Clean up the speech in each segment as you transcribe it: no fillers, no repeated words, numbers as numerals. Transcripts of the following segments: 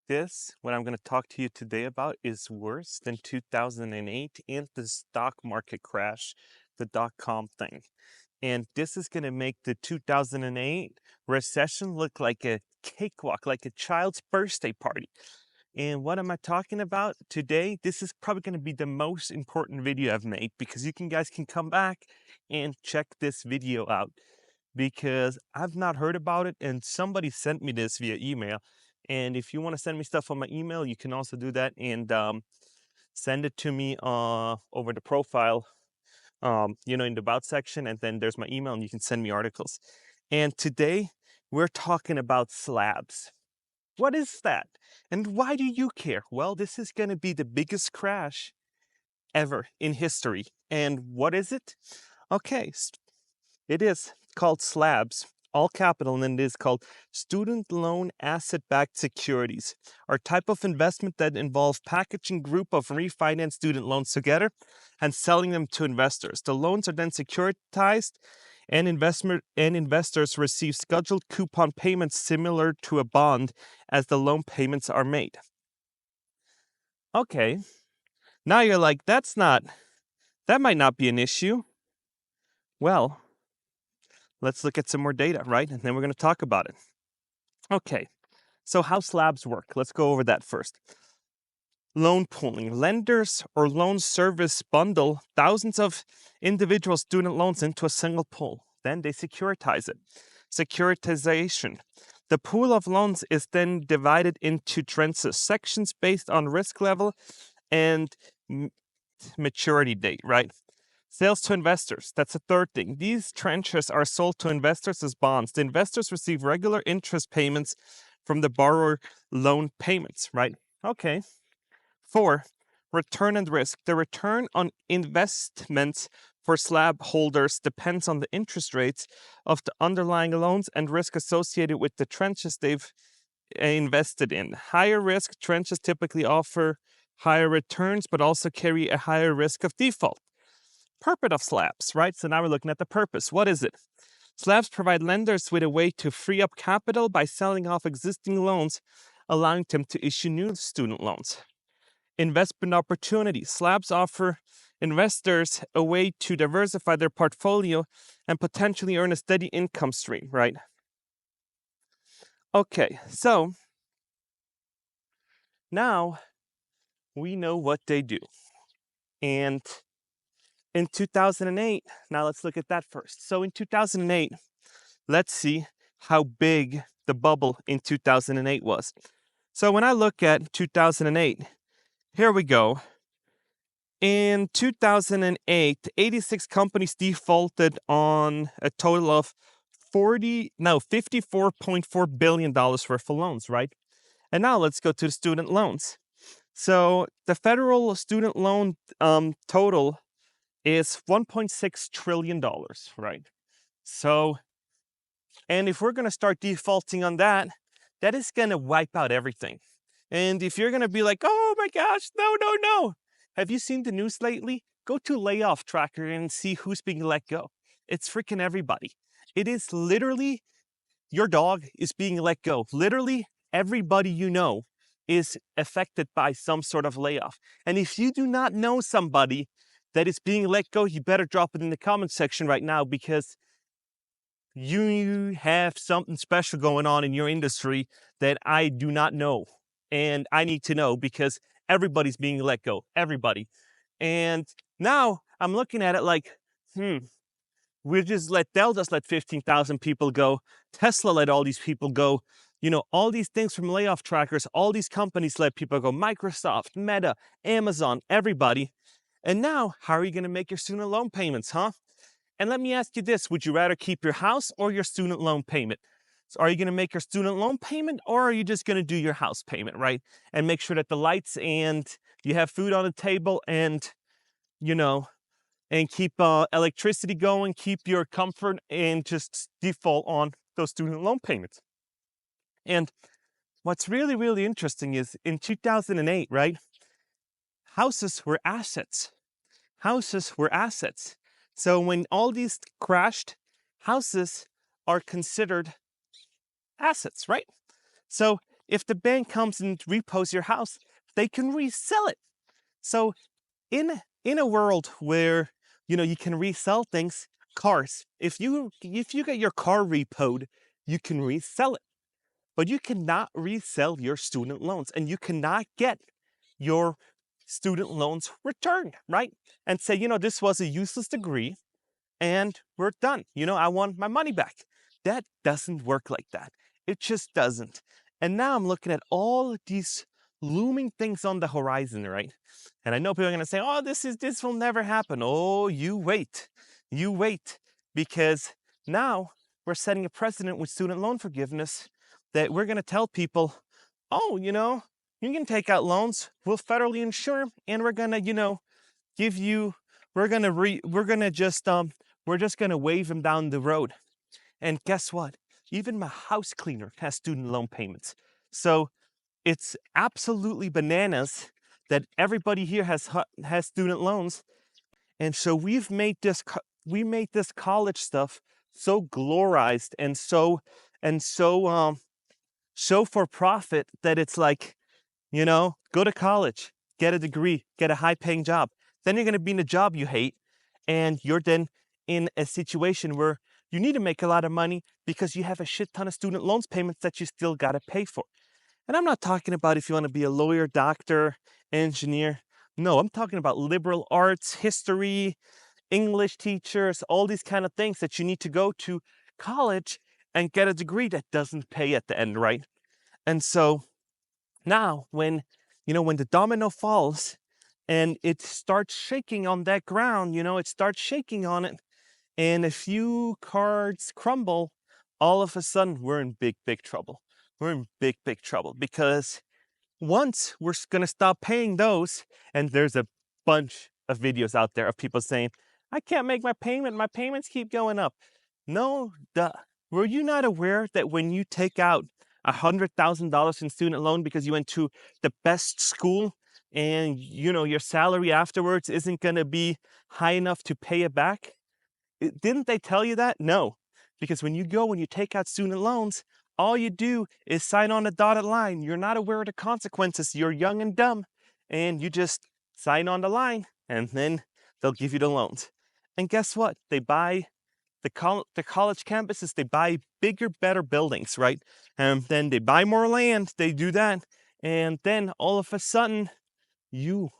What I'm going to talk to you today about is worse than 2008 and the stock market crash, the dot-com thing. And this is going to make the 2008 recession look like a cakewalk, like a child's birthday party. And what am I talking about today? This is probably going to be the most important video I've made because you guys can come back and check this video out because I've not heard about it and somebody sent me this via email. And if you want to send me stuff on my email, you can also do that and send it to me over the profile, in the about section. And then there's my email and you can send me articles. And today we're talking about slabs. What is that? And why do you care? Well, this is going to be the biggest crash ever in history. And what is it? Okay, it is called SLABS, all capital, and then it is called student loan asset-backed securities, or type of investment that involve packaging group of refinanced student loans together and selling them to investors. The loans are then securitized and investors receive scheduled coupon payments similar to a bond as the loan payments are made. Okay, now you're like, that might not be an issue. Well, let's look at some more data, right? And then we're going to talk about it. Okay, so how slabs work? Let's go over that first. Loan pooling. Lenders or loan service bundle thousands of individual student loans into a single pool. Then they securitize it. Securitization. The pool of loans is then divided into tranches, sections based on risk level and maturity date, right? Sales to investors. That's the third thing. These tranches are sold to investors as bonds. The investors receive regular interest payments from the borrower loan payments, right? Okay. 4, return and risk. The return on investments for slab holders depends on the interest rates of the underlying loans and risk associated with the tranches they've invested in. Higher risk tranches typically offer higher returns, but also carry a higher risk of default. Purpose of slabs, right? So now we're looking at the purpose. What is it? Slabs provide lenders with a way to free up capital by selling off existing loans, allowing them to issue new student loans. Investment opportunities. Slabs offer investors a way to diversify their portfolio and potentially earn a steady income stream, right? Okay, so now we know what they do. And in 2008, now let's look at that first. So in 2008, let's see how big the bubble in 2008 was. So when I look at 2008, here we go. In 2008, 86 companies defaulted on a total of $54.4 billion worth of loans, right? And now let's go to the student loans. So the federal student loan total is $1.6 trillion, right? So, and if we're going to start defaulting on that, that is going to wipe out everything. And if you're going to be like, oh my gosh, no. Have you seen the news lately? Go to Layoff Tracker and see who's being let go. It's freaking everybody. It is literally, your dog is being let go. Literally everybody you know is affected by some sort of layoff. And if you do not know somebody that is being let go, you better drop it in the comment section right now because you have something special going on in your industry that I do not know. And I need to know because everybody's being let go, everybody. And now I'm looking at it like, they'll just let 15,000 people go. Tesla let all these people go. You know, all these things from layoff trackers, all these companies let people go. Microsoft, Meta, Amazon, everybody. And now, how are you going to make your student loan payments, huh? And let me ask you this, would you rather keep your house or your student loan payment? So are you going to make your student loan payment or are you just going to do your house payment, right? And make sure that the lights and you have food on the table and, and keep electricity going, keep your comfort and just default on those student loan payments. And what's really, really interesting is in 2008, right? Houses were assets. Houses were assets. So when all these crashed, houses are considered assets, right? So if the bank comes and repos your house, they can resell it. So in a world where you can resell things, cars, if you get your car repoed, you can resell it. But you cannot resell your student loans, and you cannot get your student loans returned, right? And say, this was a useless degree and we're done. I want my money back. That doesn't work like that. It just doesn't. And now I'm looking at all of these looming things on the horizon, right? And I know people are going to say, oh, this will never happen. Oh, you wait. You wait. Because now we're setting a precedent with student loan forgiveness that we're going to tell people, oh, you can take out loans, we'll federally insure them, and we're going to, give you, we're going to just going to wave them down the road. And guess what? Even my house cleaner has student loan payments. So it's absolutely bananas that everybody here has student loans. And so we made this college stuff so glorified and so for profit that it's like, go to college, get a degree, get a high paying job. Then you're going to be in a job you hate, and you're then in a situation where you need to make a lot of money because you have a shit ton of student loans payments that you still got to pay for. And I'm not talking about if you want to be a lawyer, doctor, engineer. No, I'm talking about liberal arts, history, English teachers, all these kind of things that you need to go to college and get a degree that doesn't pay at the end, right? And so now when the domino falls and it starts shaking on that ground, it starts shaking on it, and a few cards crumble, all of a sudden we're in big, big trouble. We're in big, big trouble because once we're going to stop paying those, and there's a bunch of videos out there of people saying, I can't make my payment, my payments keep going up. No, duh. Were you not aware that when you take out $100,000 in student loan because you went to the best school and your salary afterwards isn't going to be high enough to pay it back? Didn't they tell you that? No, because when you take out student loans, all you do is sign on a dotted line. You're not aware of the consequences. You're young and dumb, and you just sign on the line, and then they'll give you the loans. And guess what? They buy the college campuses. They buy bigger, better buildings, right? And then they buy more land. They do that, and then all of a sudden, you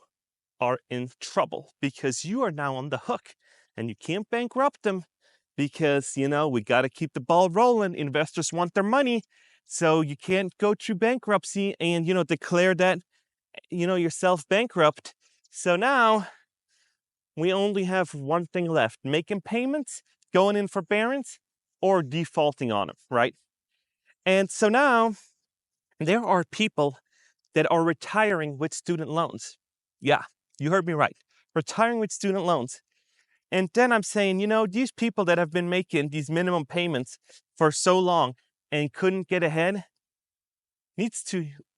are in trouble because you are now on the hook, and you can't bankrupt them. Because, we got to keep the ball rolling. Investors want their money. So you can't go through bankruptcy and, declare that, yourself bankrupt. So now we only have one thing left: making payments, going in forbearance, or defaulting on them, right? And so now there are people that are retiring with student loans. Yeah, you heard me right. Retiring with student loans. And then I'm saying, these people that have been making these minimum payments for so long and couldn't get ahead, it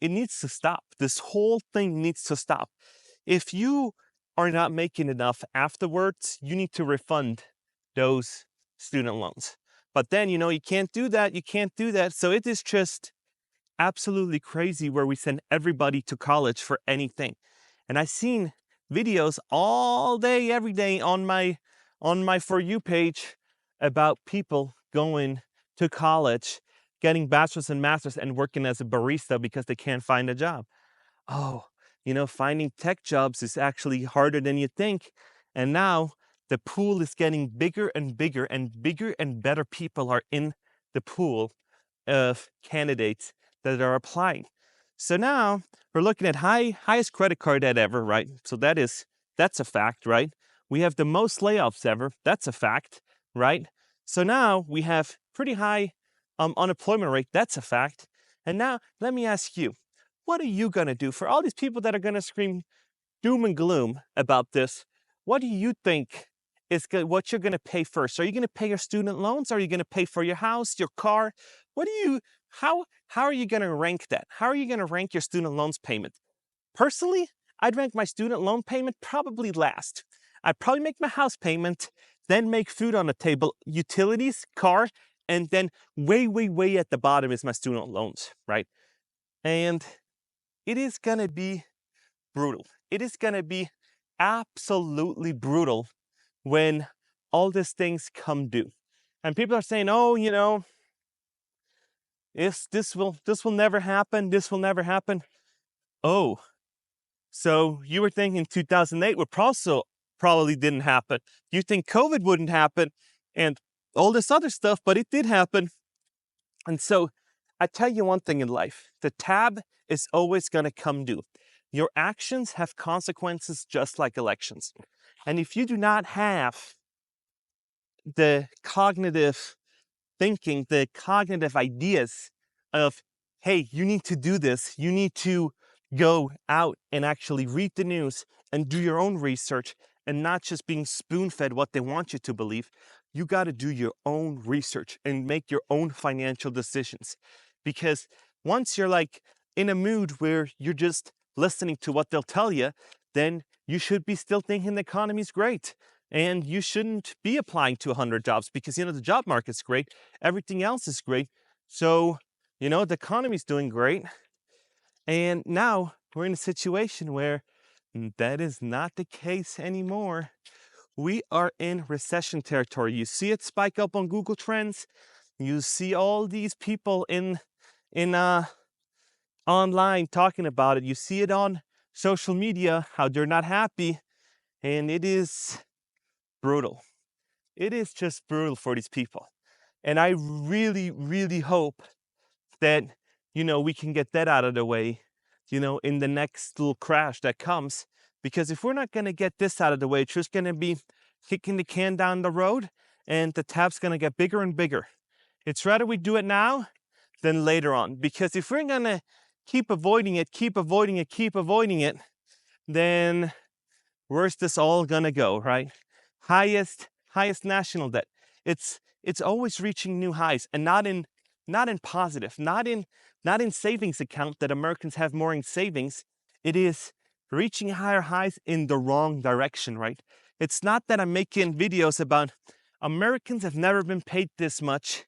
needs to stop. This whole thing needs to stop. If you are not making enough afterwards, you need to refund those student loans. But then, you can't do that. You can't do that. So it is just absolutely crazy where we send everybody to college for anything. And I've seen videos all day, every day on my For You page about people going to college, getting bachelor's and master's, and working as a barista because they can't find a job. Oh, finding tech jobs is actually harder than you think. And now the pool is getting bigger and bigger, and bigger and better people are in the pool of candidates that are applying. So now we're looking at highest credit card debt ever, right? So that's a fact, right? We have the most layoffs ever. That's a fact, right? So now we have pretty high unemployment rate. That's a fact. And now let me ask you, what are you going to do for all these people that are going to scream doom and gloom about this? What do you think is what you're going to pay first? Are you going to pay your student loans? Are you going to pay for your house, your car? How are you going to rank that? How are you going to rank your student loans payment? Personally, I'd rank my student loan payment probably last. I'd probably make my house payment, then make food on the table, utilities, car, and then way, way, way at the bottom is my student loans, right? And it is gonna be brutal. It is gonna be absolutely brutal when all these things come due. And people are saying, oh, this will never happen, this will never happen. Oh, so you were thinking 2008 would also probably didn't happen. You think COVID wouldn't happen and all this other stuff, but it did happen. And so I tell you one thing in life, the tab is always going to come due. Your actions have consequences just like elections. And if you do not have the cognitive thinking, the cognitive ideas of, hey, you need to do this, you need to go out and actually read the news and do your own research and not just being spoon-fed what they want you to believe. You got to do your own research and make your own financial decisions. Because once you're like in a mood where you're just listening to what they'll tell you, then you should be still thinking the economy's great. And you shouldn't be applying to 100 jobs because, the job market's great. Everything else is great. So, the economy's doing great. And now we're in a situation where that is not the case anymore. We are in recession territory. You see it spike up on Google Trends. You see all these people in online talking about it. You see it on social media, how they're not happy. And it is brutal. It is just brutal for these people. And I really, really hope that, we can get that out of the way, in the next little crash that comes. Because if we're not going to get this out of the way, it's just going to be kicking the can down the road and the tab's going to get bigger and bigger. It's rather we do it now than later on. Because if we're going to keep avoiding it, then where's this all going to go, right? Highest national debt. It's always reaching new highs, and not in positive, not in savings account that Americans have more in savings. It is reaching higher highs in the wrong direction, right? It's not that I'm making videos about Americans have never been paid this much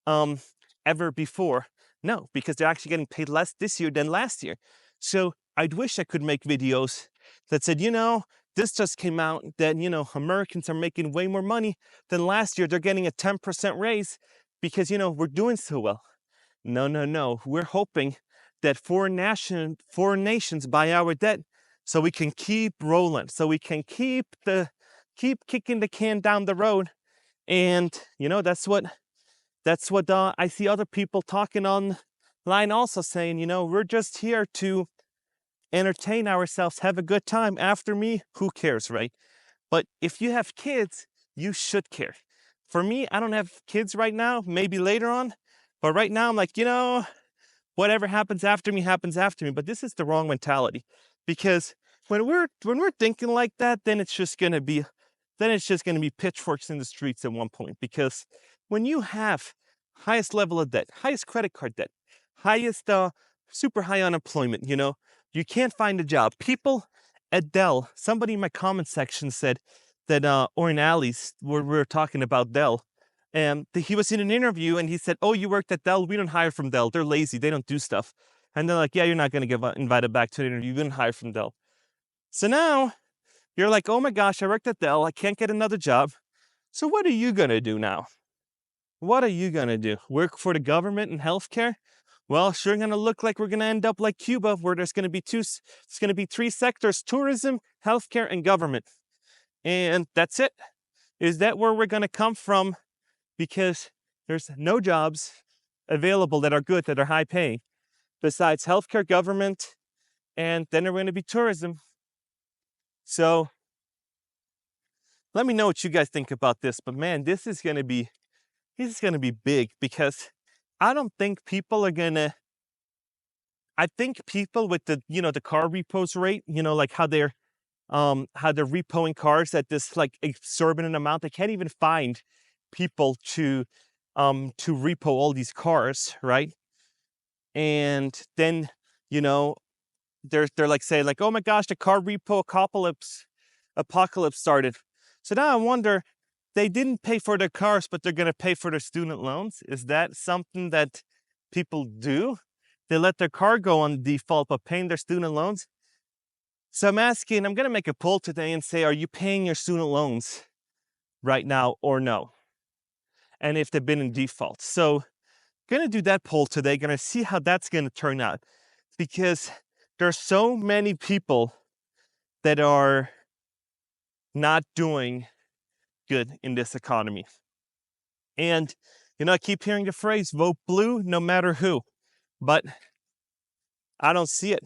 ever before. No, because they're actually getting paid less this year than last year. So I'd wish I could make videos that said, this just came out that, Americans are making way more money than last year. They're getting a 10% raise because, we're doing so well. No. We're hoping that foreign nations buy our debt so we can keep rolling, so we can keep kicking the can down the road. And, that's what I see other people talking online also saying, we're just here to entertain ourselves, have a good time. After me, who cares, right? But if you have kids, you should care. For me, I don't have kids right now, maybe later on. But right now, I'm like, whatever happens after me happens after me. But this is the wrong mentality, because when we're thinking like that, then it's just gonna be pitchforks in the streets at one point. Because when you have highest level of debt, highest credit card debt, highest super high unemployment, you can't find a job. People at Dell, somebody in my comment section said that, or in Ali's, where we were talking about Dell, and he was in an interview and he said, oh, you worked at Dell? We don't hire from Dell. They're lazy. They don't do stuff. And they're like, yeah, you're not going to get invited back to an interview. You didn't hire from Dell. So now you're like, oh my gosh, I worked at Dell. I can't get another job. So what are you going to do now? What are you going to do? Work for the government and healthcare? Well, sure going to look like we're going to end up like Cuba, where there's going to be three sectors: tourism, healthcare, and government. And that's it. Is that where we're going to come from? Because there's no jobs available that are good, that are high paying, besides healthcare, government, and then there's going to be tourism. So let me know what you guys think about this. But man, this is going to be big, because I don't think people are gonna. I think people with the car repos rate, like how they're repoing cars at this like exorbitant amount. They can't even find people to repo all these cars, right? And then they're like saying like, oh my gosh, the car repo apocalypse started. So now I wonder, they didn't pay for their cars, but they're going to pay for their student loans. Is that something that people do? They let their car go on default, but paying their student loans. So I'm going to make a poll today and say, are you paying your student loans right now or no? And if they've been in default. So going to do that poll today, going to see how that's going to turn out, because there's so many people that are not doing good in this economy. And, I keep hearing the phrase, vote blue no matter who, but I don't see it.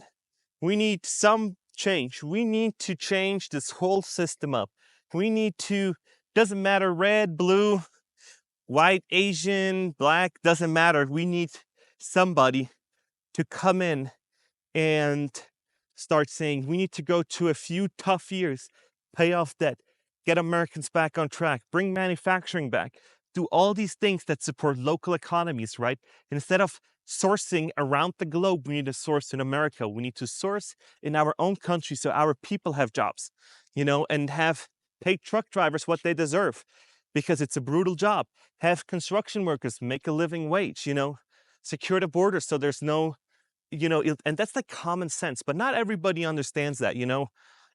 We need some change. We need to change this whole system up. Doesn't matter, red, blue, white, Asian, black, doesn't matter. We need somebody to come in and start saying, we need to go to a few tough years, pay off debt, get Americans back on track, bring manufacturing back, do all these things that support local economies, right? Instead of sourcing around the globe, we need to source in America. We need to source in our own country so our people have jobs, and have paid truck drivers what they deserve, because it's a brutal job. Have construction workers make a living wage, secure the border so there's no, and that's like common sense, but not everybody understands that.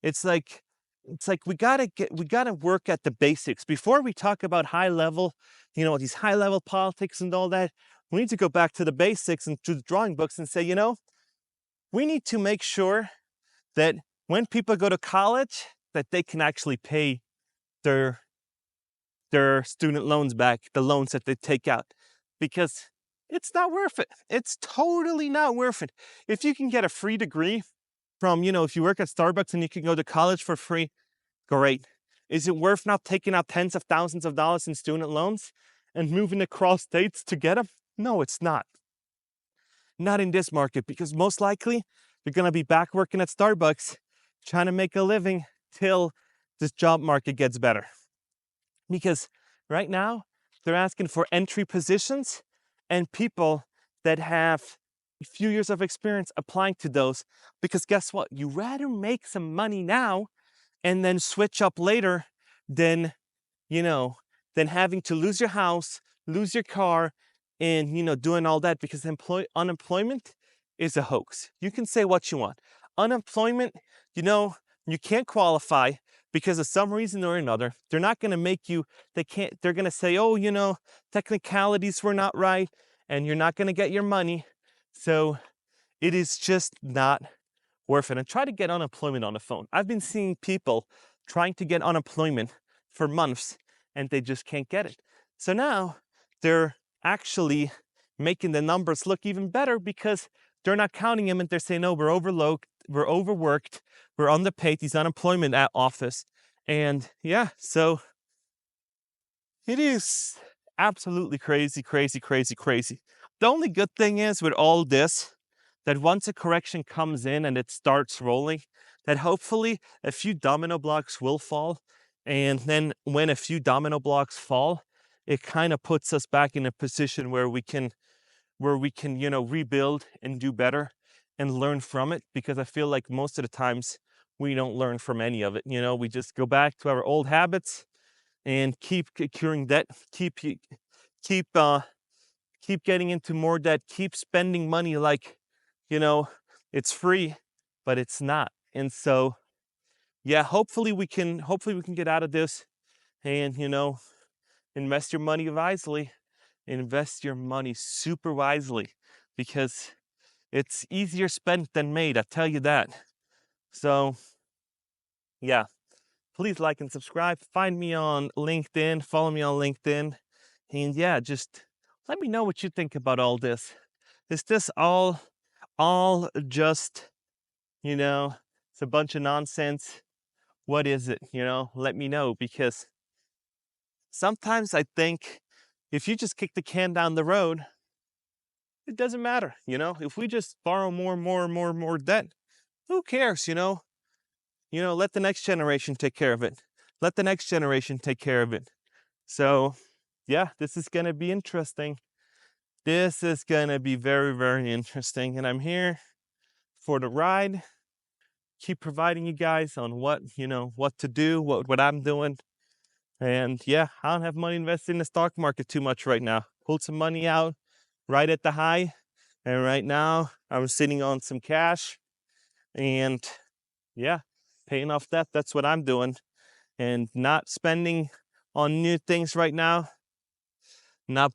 It's like we gotta work at the basics before we talk about high level, these high level politics and all that. We need to go back to the basics and to the drawing books and say, we need to make sure that when people go to college, that they can actually pay their student loans back, the loans that they take out, because it's not worth it. It's totally not worth it. If you can get a free degree from, if you work at Starbucks and you can go to college for free, great. Is it worth not taking out tens of thousands of dollars in student loans and moving across states to get them? No, it's not. Not in this market, because most likely you're going to be back working at Starbucks trying to make a living till this job market gets better. Because right now they're asking for entry positions and people that have a few years of experience applying to those, because guess what? You rather make some money now and then switch up later than, than having to lose your house, lose your car, and, doing all that, because unemployment is a hoax. You can say what you want. Unemployment, you can't qualify because of some reason or another. They're not going to make you, they're going to say, oh, technicalities were not right, and you're not going to get your money. So it is just not worth it. And try to get unemployment on the phone. I've been seeing people trying to get unemployment for months, and they just can't get it. So now they're actually making the numbers look even better, because they're not counting them, and they're saying, no, we're overloaded, we're overworked, we're underpaid, these unemployment at office. And yeah, so it is absolutely crazy, crazy, crazy, crazy. The only good thing is with all this, that once a correction comes in and it starts rolling, that hopefully a few domino blocks will fall. And then when a few domino blocks fall, it kind of puts us back in a position where we can, rebuild and do better and learn from it. Because I feel like most of the times we don't learn from any of it. We just go back to our old habits and keep accruing debt, keep getting into more debt, keep spending money like, it's free, but it's not. And so, yeah, hopefully we can get out of this and, invest your money wisely, invest your money super wisely, because it's easier spent than made, I tell you that. So, yeah, please like and subscribe. Find me on LinkedIn, follow me on LinkedIn. And yeah, just let me know what you think about all this. Is this all just, it's a bunch of nonsense? What is it? Let me know, because sometimes I think if you just kick the can down the road, it doesn't matter. If we just borrow more debt, who cares? Let the next generation take care of it. Let the next generation take care of it. So yeah, this is going to be interesting. This is going to be very, very interesting. And I'm here for the ride. Keep providing you guys on what to do, what I'm doing. And yeah, I don't have money invested in the stock market too much right now. Pulled some money out right at the high. And right now, I'm sitting on some cash and yeah, paying off debt. That's what I'm doing. And not spending on new things right now. Not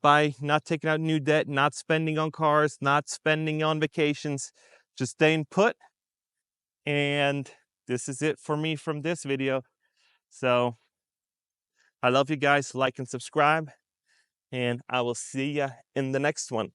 taking out new debt, not spending on cars, not spending on vacations, just staying put. And this is it for me from this video. So I love you guys. Like and subscribe. And I will see you in the next one.